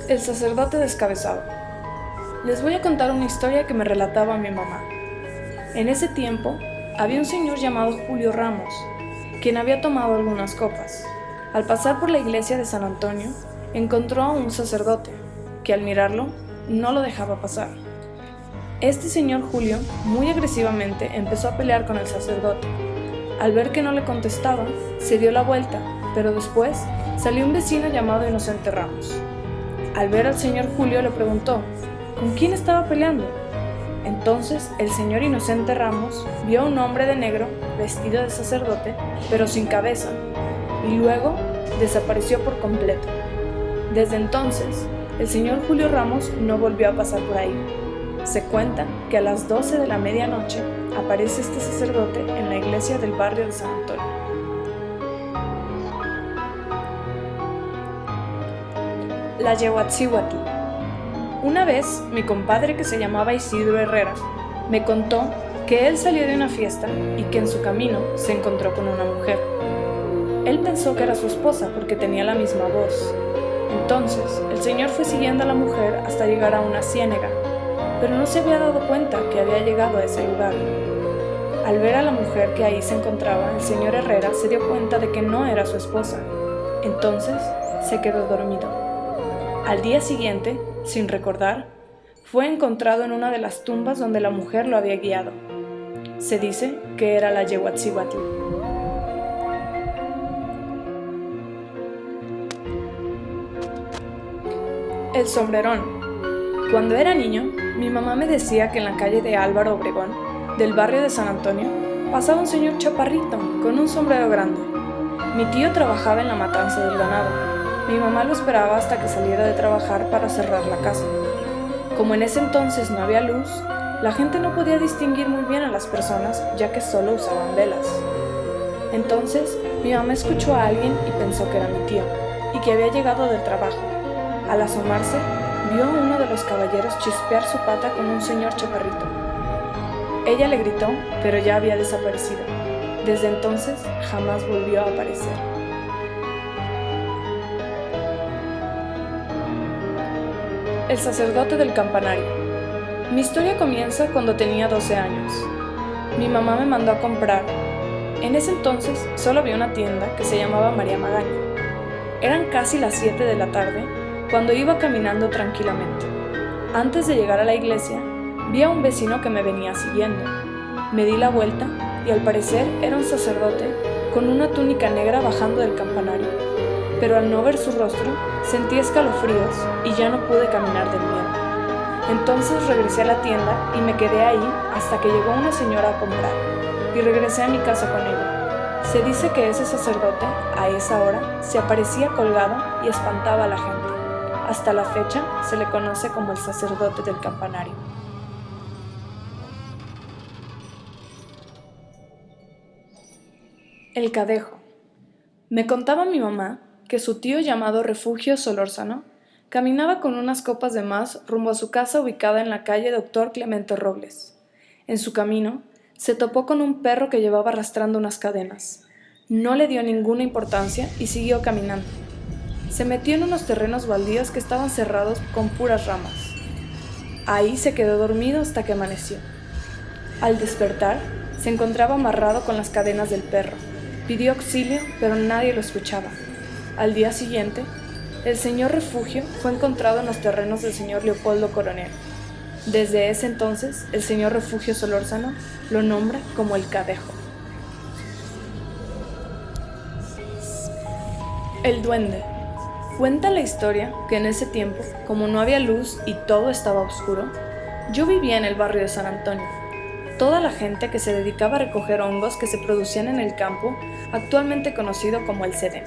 El sacerdote descabezado. Les voy a contar una historia que me relataba mi mamá. En ese tiempo, había un señor llamado Julio Ramos, quien había tomado algunas copas. Al pasar por la iglesia de San Antonio, encontró a un sacerdote, que al mirarlo, no lo dejaba pasar. Este señor Julio, muy agresivamente, empezó a pelear con el sacerdote. Al ver que no le contestaba, se dio la vuelta, pero después salió un vecino llamado Inocente Ramos. Al ver al señor Julio le preguntó, ¿con quién estaba peleando? Entonces el señor Inocente Ramos vio a un hombre de negro vestido de sacerdote, pero sin cabeza, y luego desapareció por completo. Desde entonces, el señor Julio Ramos no volvió a pasar por ahí. Se cuenta que a las 12 de la medianoche aparece este sacerdote en la iglesia del barrio de San Antonio. La Yehuatzíhuatl. Una vez, mi compadre, que se llamaba Isidro Herrera, me contó que él salió de una fiesta y que en su camino se encontró con una mujer. Él pensó que era su esposa porque tenía la misma voz. Entonces, el señor fue siguiendo a la mujer hasta llegar a una ciénaga, pero no se había dado cuenta que había llegado a ese lugar. Al ver a la mujer que ahí se encontraba, el señor Herrera se dio cuenta de que no era su esposa. Entonces, se quedó dormido. Al día siguiente, sin recordar, fue encontrado en una de las tumbas donde la mujer lo había guiado. Se dice que era la Yehuatzíhuatl. El sombrerón. Cuando era niño, mi mamá me decía que en la calle de Álvaro Obregón, del barrio de San Antonio, pasaba un señor chaparrito con un sombrero grande. Mi tío trabajaba en la matanza del ganado. Mi mamá lo esperaba hasta que saliera de trabajar para cerrar la casa. Como en ese entonces no había luz, la gente no podía distinguir muy bien a las personas, ya que solo usaban velas. Entonces, mi mamá escuchó a alguien y pensó que era mi tío, y que había llegado del trabajo. Al asomarse, vio a uno de los caballeros chispear su pata con un señor chaparrito. Ella le gritó, pero ya había desaparecido. Desde entonces, jamás volvió a aparecer. El sacerdote del campanario. Mi historia comienza cuando tenía 12 años. Mi mamá me mandó a comprar. En ese entonces solo había una tienda que se llamaba María Magaña. Eran casi las 7 de la tarde cuando iba caminando tranquilamente. Antes de llegar a la iglesia, vi a un vecino que me venía siguiendo. Me di la vuelta y al parecer era un sacerdote con una túnica negra bajando del campanario. Pero al no ver su rostro, sentí escalofríos y ya no pude caminar del miedo. Entonces regresé a la tienda y me quedé ahí hasta que llegó una señora a comprar, y regresé a mi casa con ella. Se dice que ese sacerdote, a esa hora, se aparecía colgado y espantaba a la gente. Hasta la fecha se le conoce como el sacerdote del campanario. El cadejo. Me contaba mi mamá que su tío llamado Refugio Solórzano caminaba con unas copas de más rumbo a su casa ubicada en la calle Doctor Clemente Robles. En su camino, se topó con un perro que llevaba arrastrando unas cadenas. No le dio ninguna importancia y siguió caminando. Se metió en unos terrenos baldíos que estaban cerrados con puras ramas. Ahí se quedó dormido hasta que amaneció. Al despertar, se encontraba amarrado con las cadenas del perro. Pidió auxilio, pero nadie lo escuchaba. Al día siguiente, el señor Refugio fue encontrado en los terrenos del señor Leopoldo Coronel. Desde ese entonces, el señor Refugio Solórzano lo nombra como el Cadejo. El duende. Cuenta la historia que en ese tiempo, como no había luz y todo estaba oscuro, yo vivía en el barrio de San Antonio. Toda la gente que se dedicaba a recoger hongos que se producían en el campo, actualmente conocido como el Cedén.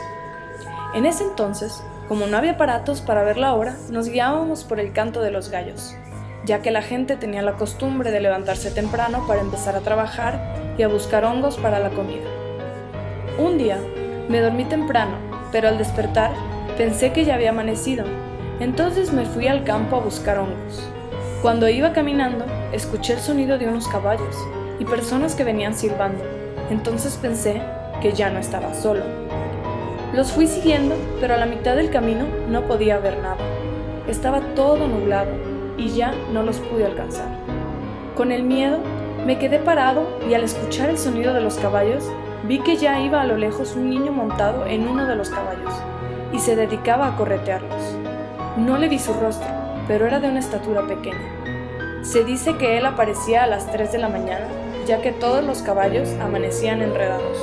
En ese entonces, como no había aparatos para ver la hora, nos guiábamos por el canto de los gallos, ya que la gente tenía la costumbre de levantarse temprano para empezar a trabajar y a buscar hongos para la comida. Un día, me dormí temprano, pero al despertar, pensé que ya había amanecido, entonces me fui al campo a buscar hongos. Cuando iba caminando, escuché el sonido de unos caballos y personas que venían silbando, entonces pensé que ya no estaba solo. Los fui siguiendo, pero a la mitad del camino no podía ver nada. Estaba todo nublado y ya no los pude alcanzar. Con el miedo, me quedé parado y al escuchar el sonido de los caballos, vi que ya iba a lo lejos un niño montado en uno de los caballos y se dedicaba a corretearlos. No le vi su rostro, pero era de una estatura pequeña. Se dice que él aparecía a las 3 de la mañana, ya que todos los caballos amanecían enredados.